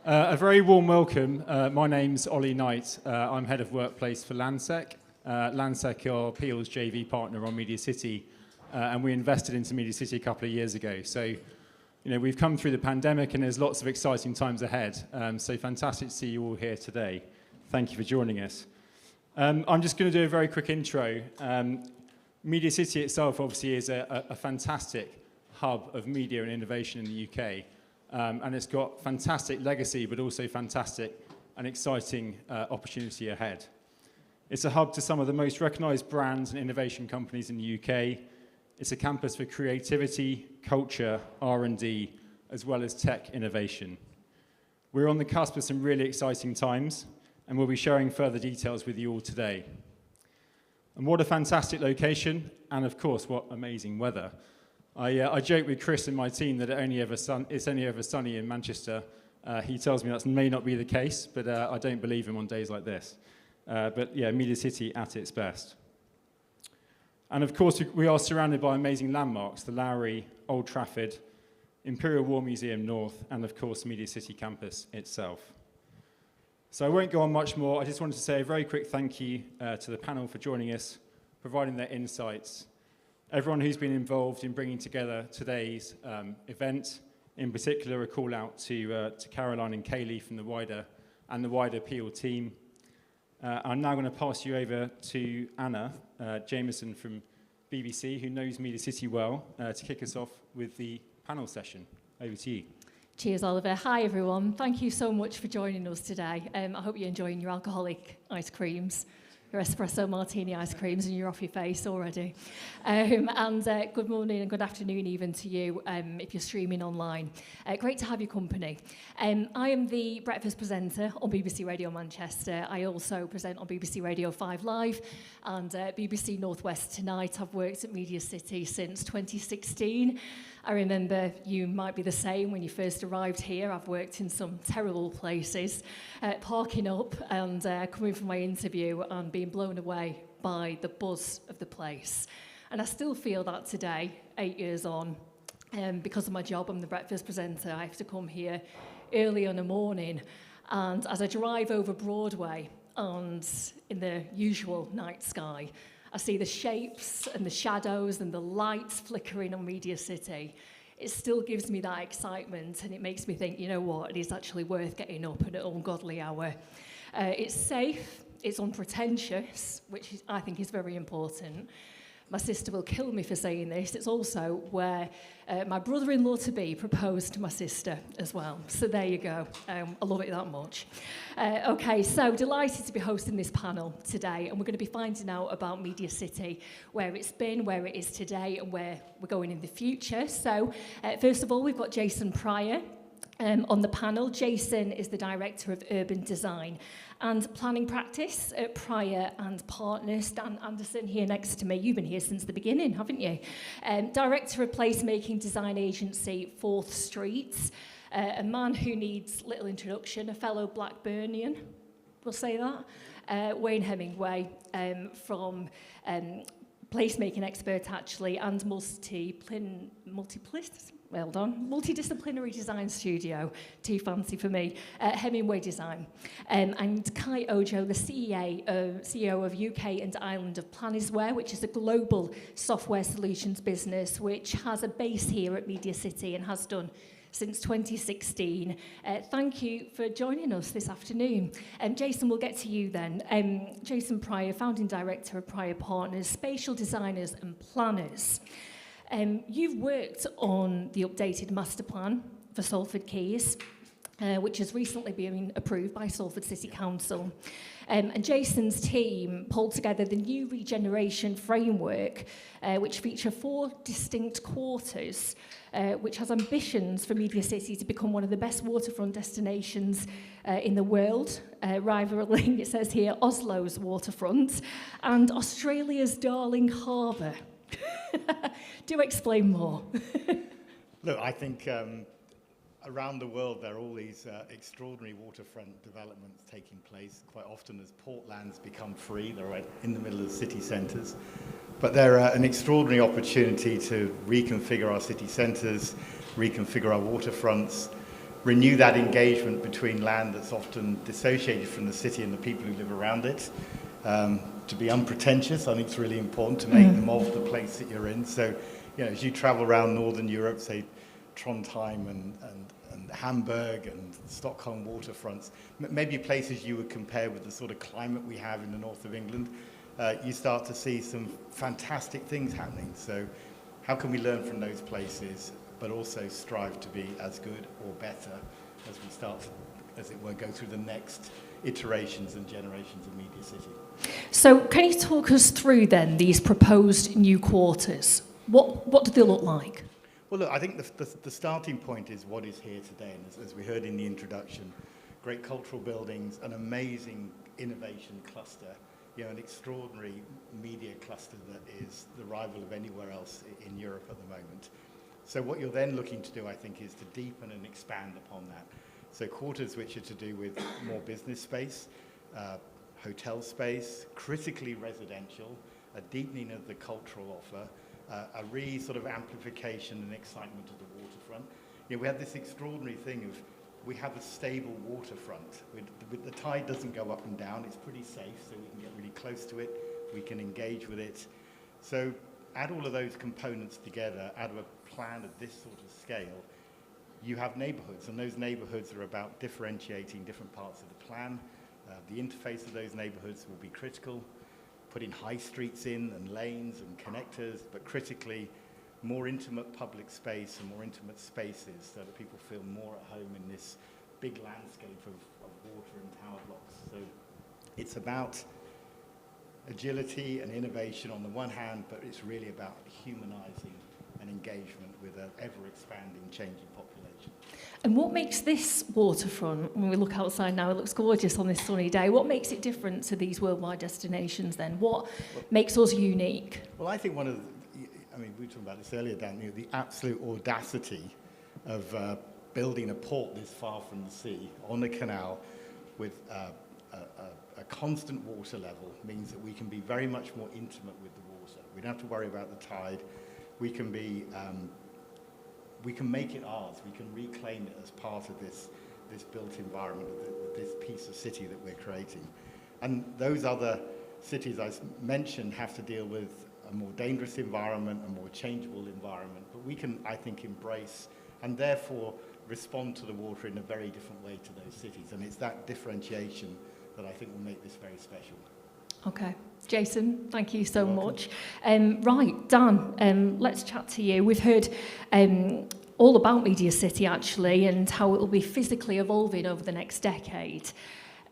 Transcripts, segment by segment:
A very warm welcome. My name's Ollie Knight. I'm Head of Workplace for Landsec. Landsec are Peel's JV partner on MediaCity, and we invested into MediaCity a couple of years ago. So, we've come through the pandemic and there's lots of exciting times ahead. So fantastic to see you all here today. Thank you for joining us. I'm just going to do a very quick intro. MediaCity itself obviously is a fantastic hub of media and innovation in the UK. And it's got fantastic legacy, but also fantastic and exciting opportunity ahead. It's a hub to some of the most recognised brands and innovation companies in the UK. It's a campus for creativity, culture, R&D, as well as tech innovation. We're on the cusp of some really exciting times, and we'll be sharing further details with you all today. And what a fantastic location, and of course, what amazing weather. I joke with Chris and my team that it's only ever sunny in Manchester. He tells me that may not be the case, but I don't believe him on days like this. But yeah, MediaCity at its best. And of course, we are surrounded by amazing landmarks, the Lowry, Old Trafford, Imperial War Museum North, and of course, MediaCity campus itself. So I won't go on much more. I just wanted to say a very quick thank you to the panel for joining us, providing their insights. Everyone who's been involved in bringing together today's event, in particular a call out to Caroline and Kaylee from the wider Peel team. I'm now going to pass you over to Anna Jameson from BBC, who knows MediaCity well, to kick us off with the panel session. Over to you. Cheers, Oliver. Hi, everyone. Thank you so much for joining us today. I hope you're enjoying your alcoholic ice creams, your espresso martini ice creams, and you're off your face already. Good morning and good afternoon even to you if you're streaming online. Great to have your company. I am the breakfast presenter on BBC Radio Manchester. I also present on BBC Radio 5 Live and BBC North West Tonight. I've worked at MediaCity since 2016. I remember you might be the same when you first arrived here. I've worked in some terrible places, parking up and coming from my interview and being blown away by the buzz of the place. And I still feel that today, 8 years on, because of my job. I'm the breakfast presenter. I have to come here early in the morning. And as I drive over Broadway and in the usual night sky, I see the shapes and the shadows and the lights flickering on MediaCity. It still gives me that excitement, and it makes me think, you know what, it is actually worth getting up at an ungodly hour. It's safe, it's unpretentious, which I think is very important. My sister will kill me for saying this. It's also where my brother-in-law-to-be proposed to my sister as well. So there you go. I love it that much. Okay, so delighted to be hosting this panel today, and we're going to be finding out about MediaCity, where it's been, where it is today, and where we're going in the future. So first of all, we've got Jason Pryor on the panel. Jason is the Director of Urban Design and Planning Practice at Pryor and Partners. Dan Anderson here next to me. You've been here since the beginning, haven't you? Director of Placemaking Design Agency, 4th Street. A man who needs little introduction, a fellow Blackburnian, we'll say that. Wayne Hemingway from placemaking expert, actually, and multidisciplinary design studio, too fancy for me, HemingwayDesign. And Kai Ojo, the CEO of UK and Ireland of Planisware, which is a global software solutions business which has a base here at MediaCity and has done since 2016. Thank you for joining us this afternoon. Jason, we'll get to you then. Jason Pryor, Founding Director of Pryor Partners, Spatial Designers and Planners. You've worked on the updated master plan for Salford Quays, which has recently been approved by Salford City Council. And Jason's team pulled together the new regeneration framework, which feature 4 distinct quarters, which has ambitions for MediaCity to become one of the best waterfront destinations in the world, rivaling, it says here, Oslo's waterfront, and Australia's darling harbour. Do explain more. Look, I think around the world there are all these extraordinary waterfront developments taking place, quite often as port lands become free. They're right in the middle of the city centres. But they're an extraordinary opportunity to reconfigure our city centres, reconfigure our waterfronts, renew that engagement between land that's often dissociated from the city and the people who live around it. To be unpretentious, I think it's really important to make them of the place that you're in. So, you know, as you travel around Northern Europe, say Trondheim and Hamburg and Stockholm waterfronts, maybe places you would compare with the sort of climate we have in the north of England, you start to see some fantastic things happening. So how can we learn from those places, but also strive to be as good or better as we start to, as it were, go through the next iterations and generations of MediaCity? So can you talk us through then these proposed new quarters? What do they look like? Well, look, I think the starting point is what is here today. And as we heard in the introduction, great cultural buildings, an amazing innovation cluster, you know, an extraordinary media cluster that is the rival of anywhere else in Europe at the moment. So what you're then looking to do, I think, is to deepen and expand upon that. So quarters which are to do with more business space, hotel space, critically residential, a deepening of the cultural offer, a sort of amplification and excitement of the waterfront. You know, we have this extraordinary thing of, we have a stable waterfront. The tide doesn't go up and down, it's pretty safe, so we can get really close to it, we can engage with it. So add all of those components together out of a plan of this sort of scale, you have neighborhoods, and those neighborhoods are about differentiating different parts of the plan. The interface of those neighborhoods will be critical, putting high streets in and lanes and connectors, but critically more intimate public space and more intimate spaces so that people feel more at home in this big landscape of water and tower blocks. So it's about agility and innovation on the one hand, but it's really about humanizing and engagement with an ever-expanding, changing population. And what makes this waterfront, when we look outside now, it looks gorgeous on this sunny day, what makes it different to these worldwide destinations then? What makes us unique? Well, I think one of the, I mean, we were talking about this earlier, Dan, you know, the absolute audacity of building a port this far from the sea on a canal with a constant water level means that we can be very much more intimate with the water. We don't have to worry about the tide. We can be, we can make it ours. We can reclaim it as part of this built environment, this piece of city that we're creating. And those other cities I mentioned have to deal with a more dangerous environment, a more changeable environment, but we can, I think, embrace and therefore respond to the water in a very different way to those cities. And it's that differentiation that I think will make this very special. Okay. Jason, thank you so You're much. Right, Dan, let's chat to you. We've heard all about MediaCity actually and how it will be physically evolving over the next decade.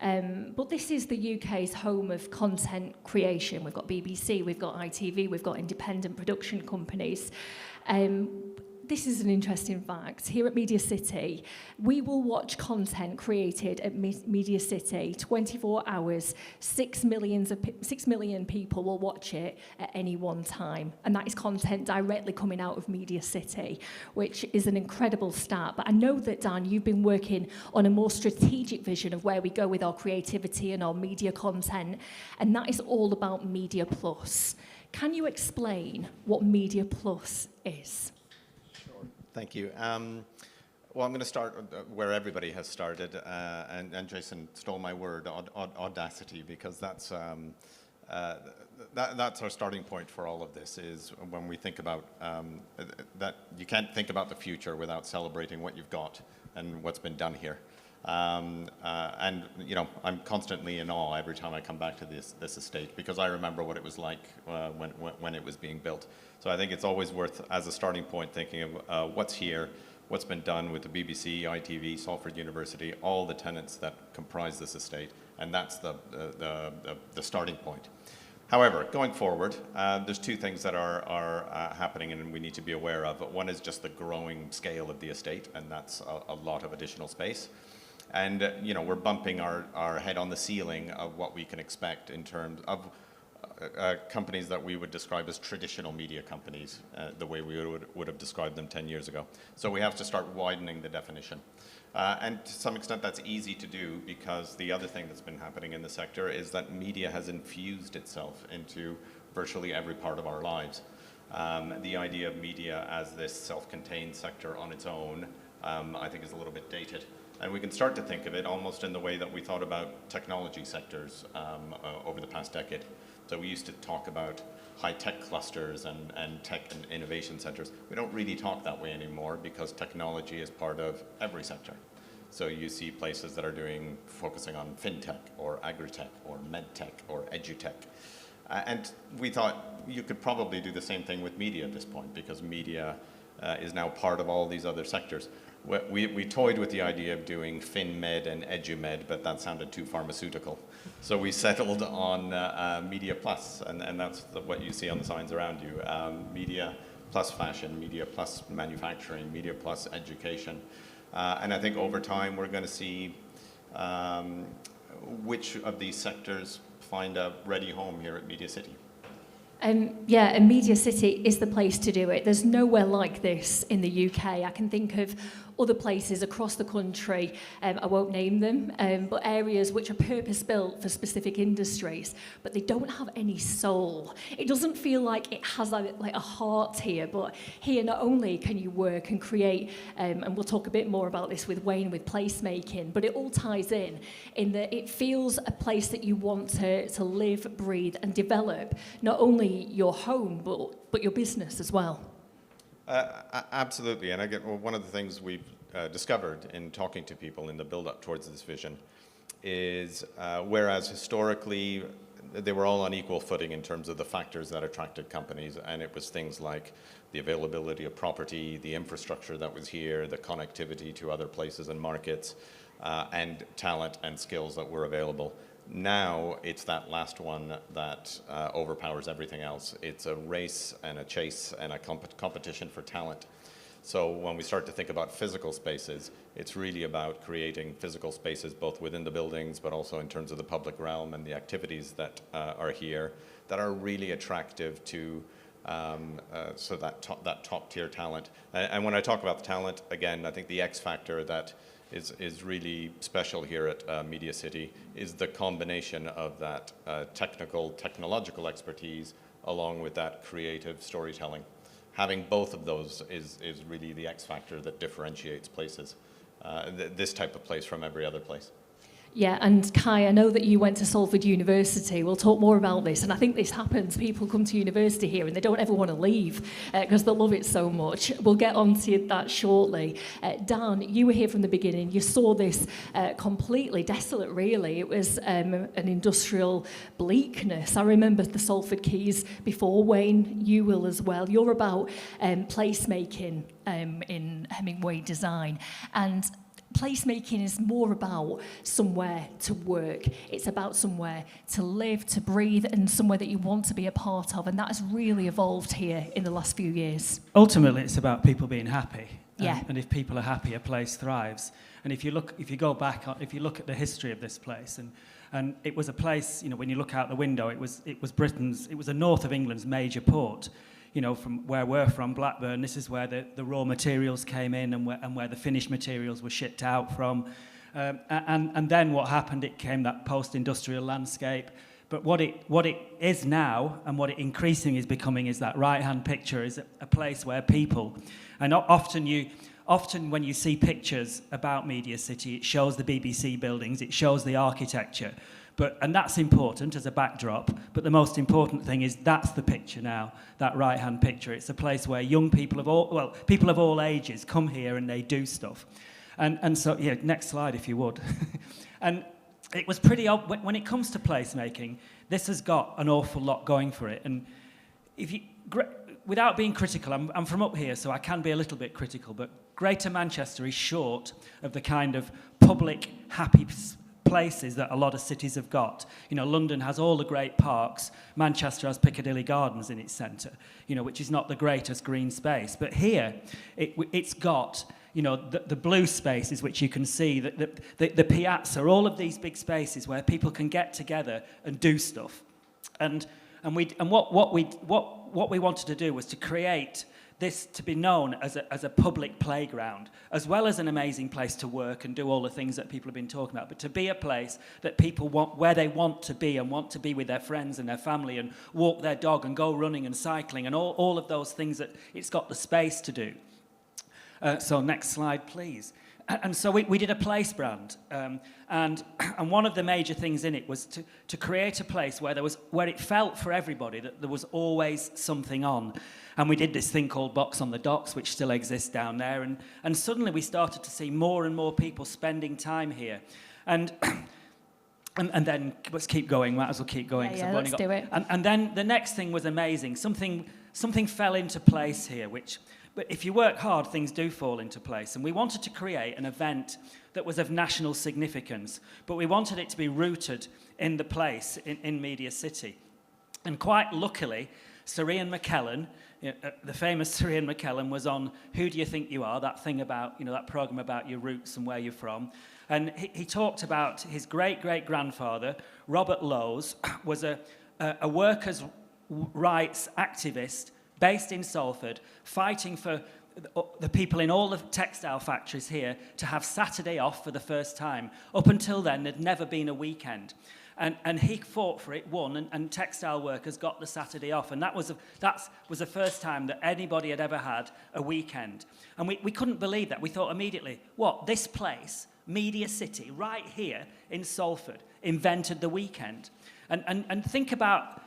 But this is the UK's home of content creation. We've got BBC, we've got ITV, we've got independent production companies. This is an interesting fact. Here at MediaCity, we will watch content created at MediaCity 24 hours, 6 million people will watch it at any one time. And that is content directly coming out of MediaCity, which is an incredible stat. But I know that, Dan, you've been working on a more strategic vision of where we go with our creativity and our media content, and that is all about Media Plus. Can you explain what Media Plus is? Thank you. Well, I'm going to start where everybody has started, and Jason stole my word, audacity, because that's our starting point for all of this, is when we think about that you can't think about the future without celebrating what you've got and what's been done here. And you know, I'm constantly in awe every time I come back to this estate, because I remember what it was like when it was being built. So I think it's always worth, as a starting point, thinking of what's here, what's been done with the BBC, ITV, Salford University, all the tenants that comprise this estate, and that's the starting point. However, going forward, there's two things that are happening and we need to be aware of. One is just the growing scale of the estate, and that's a lot of additional space. And you know, we're bumping our head on the ceiling of what we can expect in terms of companies that we would describe as traditional media companies, the way we would have described them 10 years ago. So we have to start widening the definition. And to some extent that's easy to do, because the other thing that's been happening in the sector is that media has infused itself into virtually every part of our lives. The idea of media as this self-contained sector on its own I think is a little bit dated. And we can start to think of it almost in the way that we thought about technology sectors over the past decade. So we used to talk about high-tech clusters and tech and innovation centers. We don't really talk that way anymore because technology is part of every sector. So you see places that are focusing on fintech or agri-tech or medtech or edutech. And we thought you could probably do the same thing with media at this point because media is now part of all these other sectors. We toyed with the idea of doing FinMed and EduMed, but that sounded too pharmaceutical. So we settled on Media Plus, and that's what you see on the signs around you. Media plus fashion, media plus manufacturing, media plus education. And I think over time we're going to see which of these sectors find a ready home here at MediaCity. Yeah, and MediaCity is the place to do it. There's nowhere like this in the UK. I can think of other places across the country, I won't name them, but areas which are purpose-built for specific industries, but they don't have any soul. It doesn't feel like it has like a heart here, but here not only can you work and create, and we'll talk a bit more about this with Wayne with placemaking, but it all ties in that it feels a place that you want to live, breathe and develop, not only your home, but your business as well. Absolutely, and I get one of the things we've discovered in talking to people in the build-up towards this vision is whereas historically they were all on equal footing in terms of the factors that attracted companies, and it was things like the availability of property, the infrastructure that was here, the connectivity to other places and markets, and talent and skills that were available. Now it's that last one that overpowers everything else. It's a race and a chase and a competition for talent. So when we start to think about physical spaces, it's really about creating physical spaces both within the buildings but also in terms of the public realm and the activities that are here that are really attractive to so that top tier talent. And when I talk about the talent, again, I think the X factor that is really special here at MediaCity is the combination of that technological expertise along with that creative storytelling. Having both of those is really the X factor that differentiates places, this type of place from every other place. Yeah, and Kai, I know that you went to Salford University. We'll talk more about this, and I think this happens. People come to university here and they don't ever want to leave because they love it so much. We'll get on to that shortly. Dan, you were here from the beginning. You saw this completely desolate, really. It was an industrial bleakness. I remember the Salford Quays before. Wayne, you will as well. You're about placemaking in HemingwayDesign, and placemaking is more about somewhere to work. It's about somewhere to live, to breathe, and somewhere that you want to be a part of. And that has really evolved here in the last few years. Ultimately, it's about people being happy. Yeah. And if people are happy, a place thrives. And if you look at the history of this place, and it was a place, when you look out the window, it was the north of England's major port. From where we're from, Blackburn, this is where the raw materials came in and where the finished materials were shipped out from. And then what happened, it came that post-industrial landscape. But what it is now and what it increasingly is becoming is that right-hand picture is a place where people, and often when you see pictures about MediaCity, it shows the BBC buildings, it shows the architecture. And that's important as a backdrop, but the most important thing is that's the picture now, that right-hand picture. It's a place where young people people of all ages come here and they do stuff. And so, yeah, next slide if you would. And it was pretty obvious, when it comes to placemaking, this has got an awful lot going for it. And without being critical, I'm from up here, so I can be a little bit critical, but Greater Manchester is short of the kind of public, happy places that a lot of cities have got. London has all the great parks. Manchester has Piccadilly Gardens in its centre, which is not the greatest green space. But here, it's got, the blue spaces, which you can see, the piazza, all of these big spaces where people can get together and do stuff. And what we wanted to do was to create this to be known as a public playground, as well as an amazing place to work and do all the things that people have been talking about, but to be a place that people want, where they want to be and want to be with their friends and their family and walk their dog and go running and cycling and all of those things that it's got the space to do. So next slide, please. And so we did a place brand, and one of the major things in it was to create a place where it felt for everybody that there was always something on. And we did this thing called Box on the Docks, which still exists down there, and suddenly we started to see more and more people spending time here. And then let's keep going. Might as well keep going. Yeah, let's do it. And then the next thing was amazing. Something fell into place here, but if you work hard, things do fall into place. And we wanted to create an event that was of national significance, but we wanted it to be rooted in the place, in MediaCity. And quite luckily, Sir Ian McKellen, the famous Sir Ian McKellen, was on Who Do You Think You Are, that thing about, that programme about your roots and where you're from. And he talked about his great-great-grandfather, Robert Lowes, was a workers' rights activist based in Salford, fighting for the people in all the textile factories here to have Saturday off for the first time. Up until then, there'd never been a weekend. And he fought for it, won, and textile workers got the Saturday off. And that was the first time that anybody had ever had a weekend. And we couldn't believe that. We thought immediately, what, this place, MediaCity, right here in Salford, invented the weekend? And think about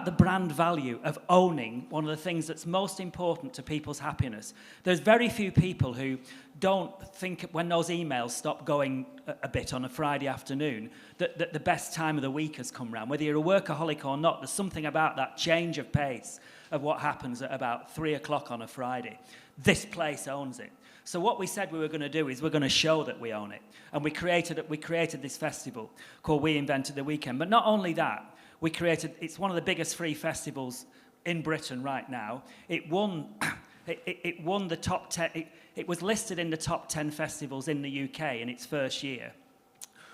the brand value of owning one of the things that's most important to people's happiness. There's very few people who don't think, when those emails stop going a bit on a Friday afternoon, that the best time of the week has come round. Whether you're a workaholic or not, there's something about that change of pace of what happens at about 3 o'clock on a Friday. This place owns it. So what we said we were going to do is we're going to show that we own it. And we created this festival called We Invented the Weekend. But not only that, it's one of the biggest free festivals in Britain right now. It won the top 10. It was listed in the top 10 festivals in the UK in its first year.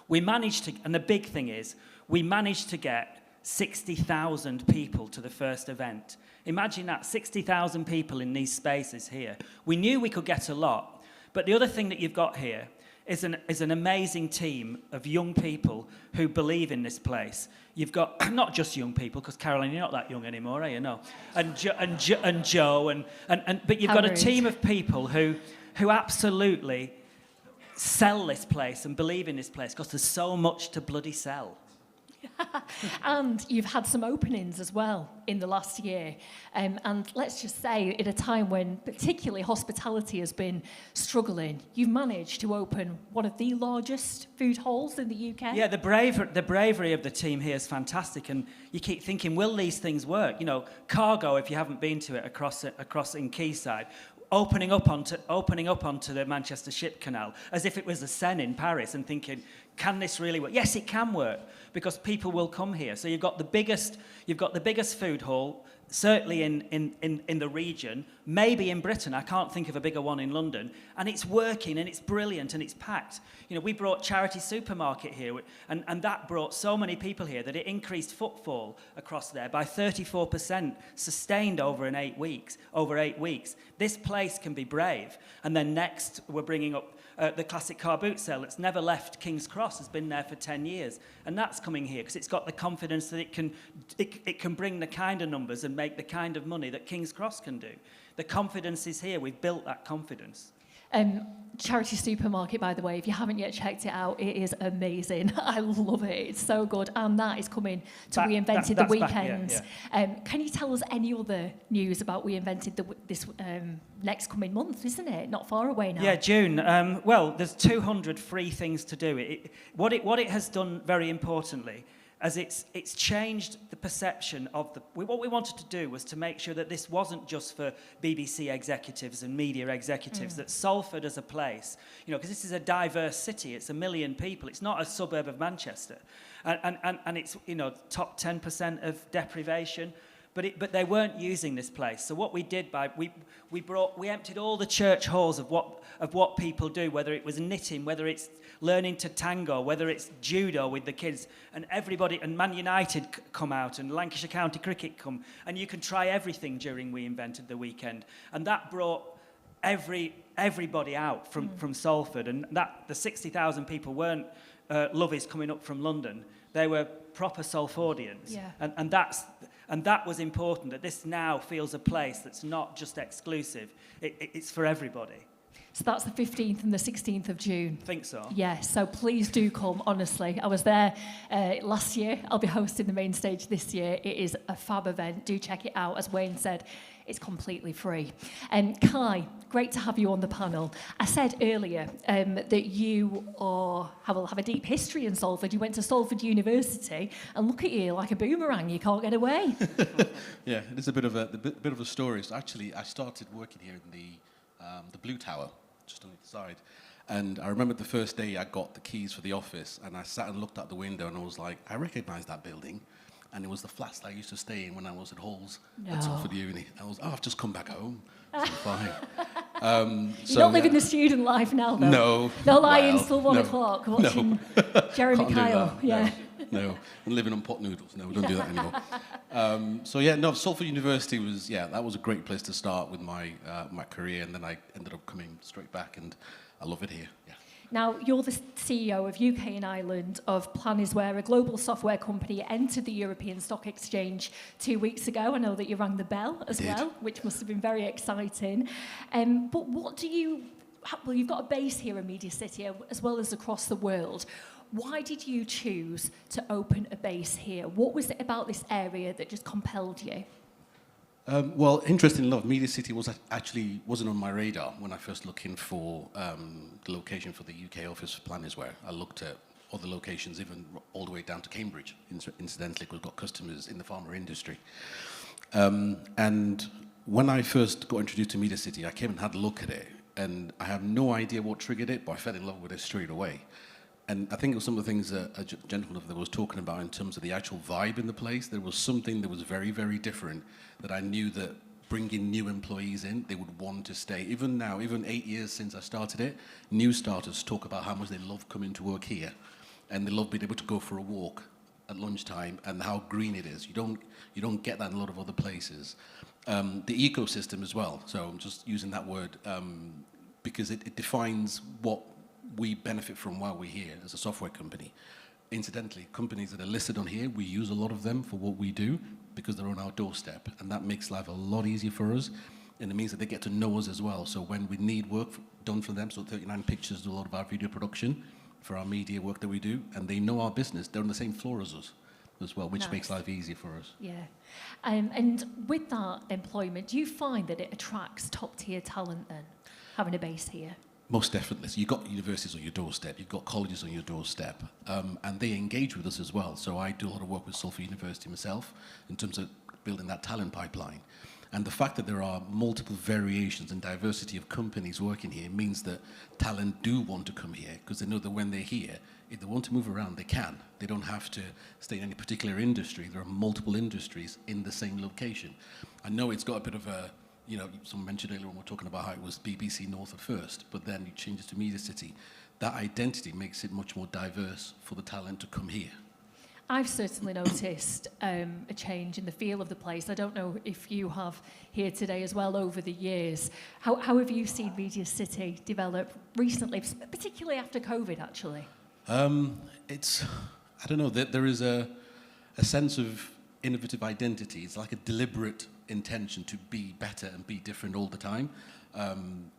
We managed to, and the big thing is, we managed to get 60,000 people to the first event. Imagine that, 60,000 people in these spaces here. We knew we could get a lot, but the other thing that you've got here is an amazing team of young people who believe in this place. You've got not just young people, because Caroline, you're not that young anymore, are you? No. And Joe, but you've got a team of people who absolutely sell this place and believe in this place because there's so much to bloody sell. And you've had some openings as well in the last year. And let's just say, at a time when particularly hospitality has been struggling, you've managed to open one of the largest food halls in the UK. Yeah, the bravery of the team here is fantastic. And you keep thinking, will these things work? Cargo, if you haven't been to it, across in Quayside, opening up onto the Manchester Ship Canal as if it was the Seine in Paris, and thinking, can this really work? Yes, it can work, because people will come here. So you've got the biggest food hall, certainly in the region, maybe in Britain. I can't think of a bigger one in London. And it's working, and it's brilliant, and it's packed. We brought Charity Supermarket here, and that brought so many people here that it increased footfall across there by 34%, sustained over 8 weeks. This place can be brave. And then next, we're bringing up the classic car boot sale that's never left King's Cross, has been there for 10 years. And that's coming here because it's got the confidence that it can bring the kind of numbers and make the kind of money that King's Cross can do. The confidence is here. We've built that confidence. Charity Supermarket, by the way, if you haven't yet checked it out, it is amazing. I love it. It's so good. And that is coming to We Invented the Weekend. Yeah. Can you tell us any other news about We Invented this next coming month, isn't it? Not far away now. Yeah, June. Well, there's 200 free things to do. What it has done very importantly, as it's changed the perception of what we wanted to do was to make sure that this wasn't just for BBC executives and media executives, that Salford as a place, because this is a diverse city, it's 1 million people, it's not a suburb of Manchester, and it's, top 10% of deprivation, but they weren't using this place. So what we did we emptied all the church halls of what people do, whether it was knitting, whether it's learning to tango, whether it's judo with the kids, and everybody, and Man United come out, and Lancashire County Cricket come, and you can try everything during We Invented the Weekend. And that brought everybody out from Salford, and the 60,000 people weren't lovies coming up from London. They were proper Salfordians. Yeah. And that was important, that this now feels a place that's not just exclusive. It's for everybody. So that's the 15th and the 16th of June. I think so. Yeah, so please do come, honestly. I was there last year. I'll be hosting the main stage this year. It is a fab event. Do check it out. As Wayne said, it's completely free. Kai, great to have you on the panel. I said earlier that you have a deep history in Salford. You went to Salford University, and look at you, like a boomerang. You can't get away. Yeah, it is a bit of a story. So actually, I started working here in the Blue Tower, just on the side. And I remember the first day I got the keys for the office, and I sat and looked out the window, and I was like, I recognise that building. And it was the flats that I used to stay in when I was at Halls at Salford Uni. I was, I've just come back home. So I'm fine. You don't live in the student life now, though. No. No lie-ins till 1 o'clock watching Jeremy Can't do Kyle. that. Yeah. No, I'm living on pot noodles. No, we don't do that anymore. Salford University was, that was a great place to start with my career, and then I ended up coming straight back, and I love it here. Yeah. Now, you're the CEO of UK and Ireland of Planisware, a global software company, entered the European Stock Exchange 2 weeks ago. I know that you rang the bell as well, which must have been very exciting. But what do you've got a base here in MediaCity as well as across the world. Why did you choose to open a base here? What was it about this area that just compelled you? Well, interestingly enough, MediaCity wasn't on my radar when I first looked in for the location for the UK office for Planisware. I looked at other locations, even all the way down to Cambridge, incidentally, because we've got customers in the pharma industry. And when I first got introduced to MediaCity, I came and had a look at it, and I have no idea what triggered it, but I fell in love with it straight away. And I think it was some of the things that a gentleman that was talking about in terms of the actual vibe in the place. There was something that was very, very different that I knew that bringing new employees in, they would want to stay. Even now, even 8 years since I started it, new starters talk about how much they love coming to work here. And they love being able to go for a walk at lunchtime and how green it is. You don't get that in a lot of other places. The ecosystem as well. So I'm just using that word because it defines what we benefit from while we're here as a software company. Incidentally, companies that are listed on here, we use a lot of them for what we do because they're on our doorstep, and that makes life a lot easier for us, and it means that they get to know us as well. So when we need work done for them, so 39 Pictures do a lot of our video production for our media work that we do, and they know our business. They're on the same floor as us as well, which makes life easier for us. Yeah. And with that employment, do you find that it attracts top-tier talent then, having a base here? Most definitely. So you've got universities on your doorstep, you've got colleges on your doorstep, and they engage with us as well. So I do a lot of work with Salford University myself in terms of building that talent pipeline. And the fact that there are multiple variations and diversity of companies working here means that talent do want to come here because they know that when they're here, if they want to move around, they can. They don't have to stay in any particular industry. There are multiple industries in the same location. I know it's got a bit of a, someone mentioned earlier when we were talking about how it was BBC North at first, but then you change it to MediaCity. That identity makes it much more diverse for the talent to come here. I've certainly noticed a change in the feel of the place. I don't know if you have here today as well over the years. How have you seen MediaCity develop recently, particularly after COVID, actually? I don't know, there is a sense of innovative identity. It's like a deliberate intention to be better and be different all the time.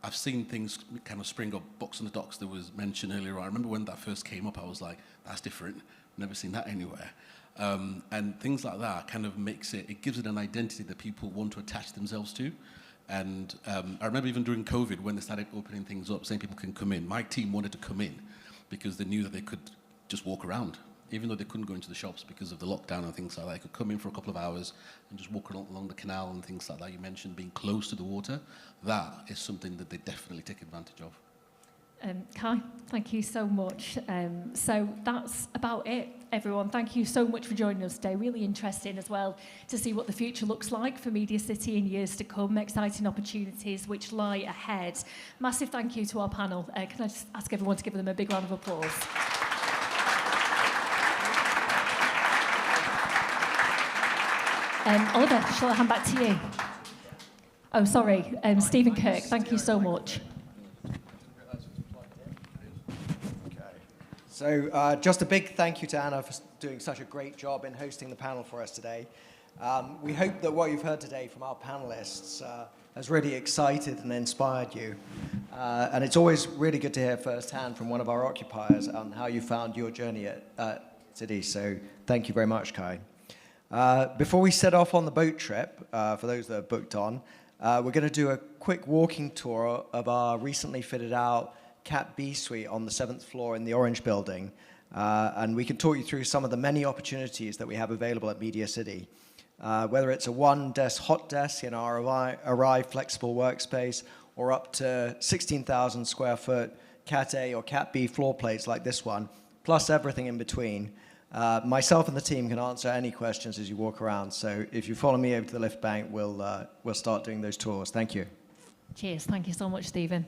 I've seen things kind of spring up. Box on the Docks that was mentioned earlier on. I remember when that first came up, I was like, that's different. Never seen that anywhere. And things like that kind of it gives it an identity that people want to attach themselves to. And I remember even during COVID, when they started opening things up, saying people can come in. My team wanted to come in because they knew that they could just walk around. Even though they couldn't go into the shops because of the lockdown and things like that, they could come in for a couple of hours and just walk along the canal and things like that. You mentioned being close to the water. That is something that they definitely take advantage of. Kai, thank you so much. So that's about it, everyone. Thank you so much for joining us today. Really interesting as well to see what the future looks like for MediaCity in years to come. Exciting opportunities which lie ahead. Massive thank you to our panel. Can I just ask everyone to give them a big round of applause? Oliver, shall I hand back to you? Oh, sorry. Stephen Kirk, thank you so much. So just a big thank you to Anna for doing such a great job in hosting the panel for us today. We hope that what you've heard today from our panelists has really excited and inspired you. And it's always really good to hear firsthand from one of our occupiers on how you found your journey at City. So thank you very much, Kai. Before we set off on the boat trip, for those that have booked on, we're going to do a quick walking tour of our recently fitted out Cat B suite on the 7th floor in the Orange building. And we can talk you through some of the many opportunities that we have available at MediaCity. Whether it's a one-desk hot desk in our Arrive flexible workspace, or up to 16,000 square foot Cat A or Cat B floor plates like this one, plus everything in between. Myself and the team can answer any questions as you walk around. So if you follow me over to the lift bank, we'll start doing those tours. Thank you. Cheers. Thank you so much, Stephen.